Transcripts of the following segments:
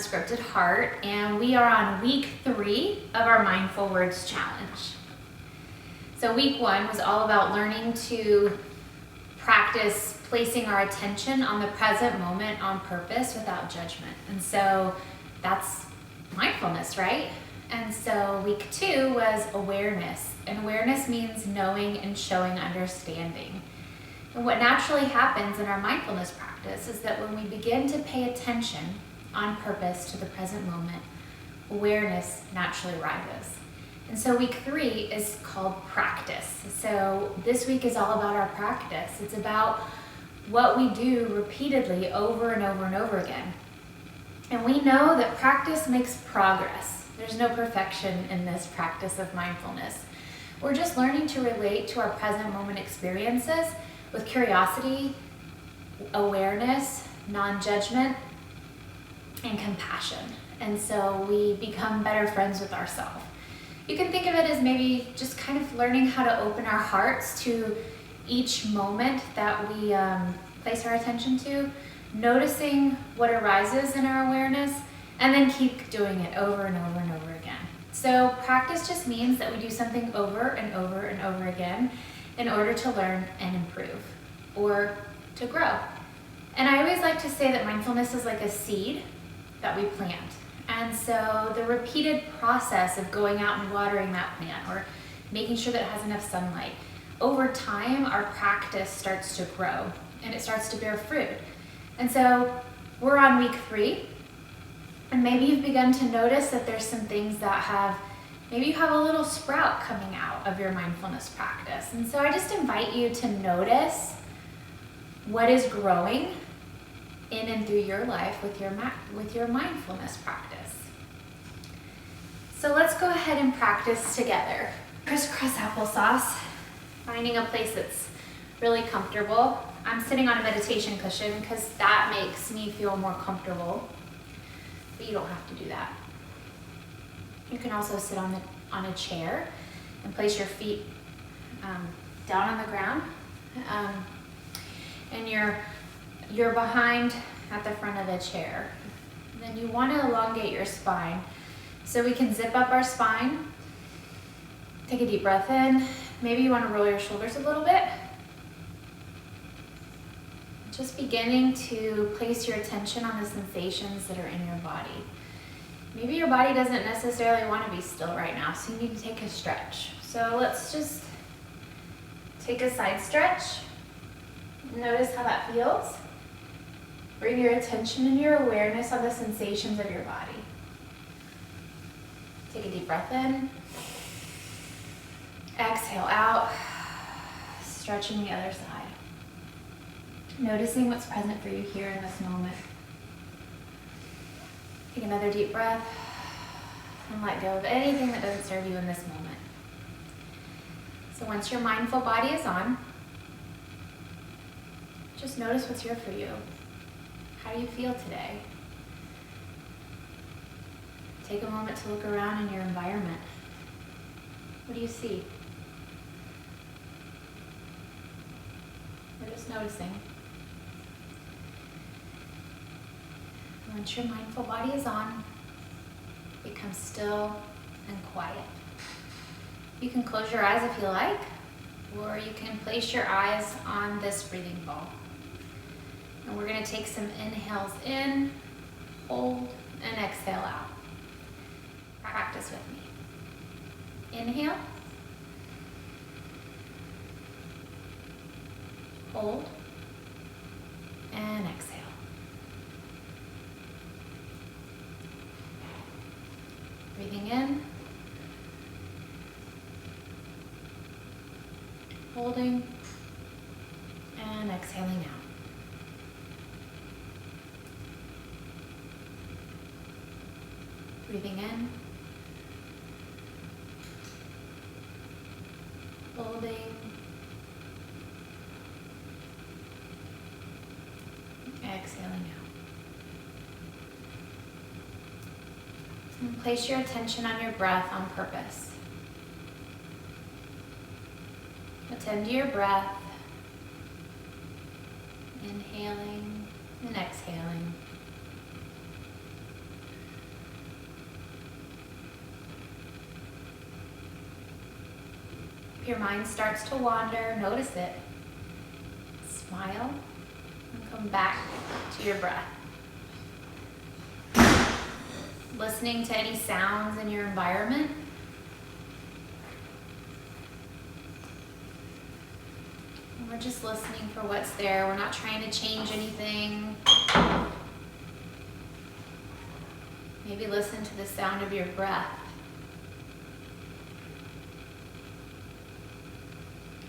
Unscripted Heart, and we are on week 3 of our Mindful Words Challenge. So week 1 was all about learning to practice placing our attention on the present moment on purpose without judgment. And so that's mindfulness, right? And so week 2 was awareness. And awareness means knowing and showing understanding. And what naturally happens in our mindfulness practice is that when we begin to pay attention on purpose to the present moment, awareness naturally rises. And so week 3 is called practice. So this week is all about our practice. It's about what we do repeatedly over and over and over again. And we know that practice makes progress. There's no perfection in this practice of mindfulness. We're just learning to relate to our present moment experiences with curiosity, awareness, non-judgment, and compassion. And so we become better friends with ourselves. You can think of it as maybe just kind of learning how to open our hearts to each moment that we place our attention to, noticing what arises in our awareness, and then keep doing it over and over and over again. So practice just means that we do something over and over and over again in order to learn and improve, or to grow. And I always like to say that mindfulness is like a seed that we plant. And so the repeated process of going out and watering that plant or making sure that it has enough sunlight, over time our practice starts to grow and it starts to bear fruit. And so we're on week 3, and maybe you've begun to notice that there's some things that maybe you have a little sprout coming out of your mindfulness practice. And so I just invite you to notice what is growing in and through your life with your mindfulness practice. So let's go ahead and practice together. Crisscross applesauce, finding a place that's really comfortable. I'm sitting on a meditation cushion because that makes me feel more comfortable, but you don't have to do that. You can also sit on a chair and place your feet down on the ground, and you're behind at the front of the chair. And then you want to elongate your spine. So we can zip up our spine. Take a deep breath in. Maybe you want to roll your shoulders a little bit. Just beginning to place your attention on the sensations that are in your body. Maybe your body doesn't necessarily want to be still right now, so you need to take a stretch. So let's just take a side stretch. Notice how that feels. Bring your attention and your awareness on the sensations of your body. Take a deep breath in. Exhale out, stretching the other side. Noticing what's present for you here in this moment. Take another deep breath and let go of anything that doesn't serve you in this moment. So once your mindful body is on, just notice what's here for you. How do you feel today? Take a moment to look around in your environment. What do you see? We're just noticing. Once your mindful body is on, become still and quiet. You can close your eyes if you like, or you can place your eyes on this breathing ball. And we're going to take some inhales in, hold, and exhale out. Practice with me. Inhale. Hold. And exhale. Breathing in. Holding. And exhaling out. Breathing in, holding, exhaling out. And place your attention on your breath on purpose. Attend to your breath, inhaling and exhaling. If your mind starts to wander, notice it. Smile and come back to your breath. Listening to any sounds in your environment. And we're just listening for what's there. We're not trying to change anything. Maybe listen to the sound of your breath.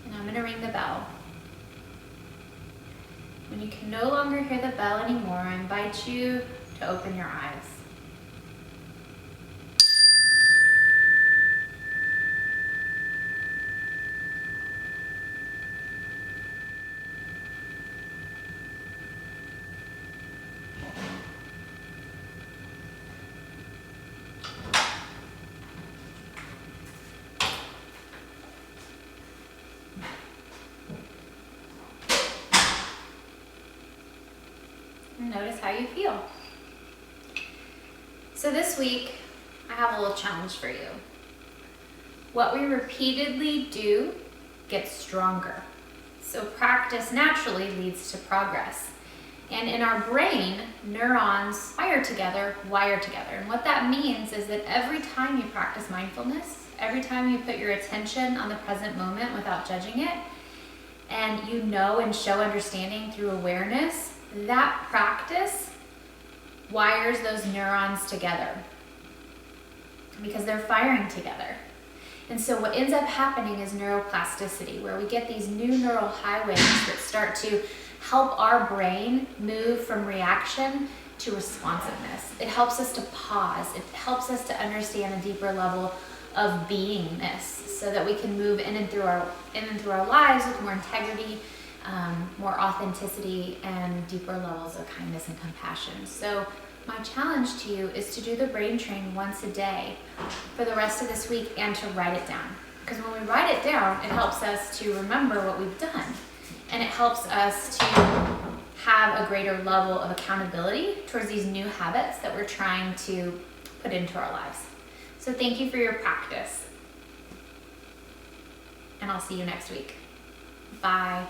And I'm going to ring the bell. When you can no longer hear the bell anymore, I invite you to open your eyes. And notice how you feel. So this week, I have a little challenge for you. What we repeatedly do gets stronger. So practice naturally leads to progress. And in our brain, neurons wire together. And what that means is that every time you practice mindfulness, every time you put your attention on the present moment without judging it, and you know and show understanding through awareness, that practice wires those neurons together because they're firing together. And so what ends up happening is neuroplasticity, where we get these new neural highways that start to help our brain move from reaction to responsiveness. It helps us to pause. It helps us to understand a deeper level of beingness so that we can move in and through our lives with more integrity, more authenticity, and deeper levels of kindness and compassion. So my challenge to you is to do the brain train once a day for the rest of this week and to write it down. Because when we write it down, it helps us to remember what we've done. And it helps us to have a greater level of accountability towards these new habits that we're trying to put into our lives. So thank you for your practice. And I'll see you next week. Bye.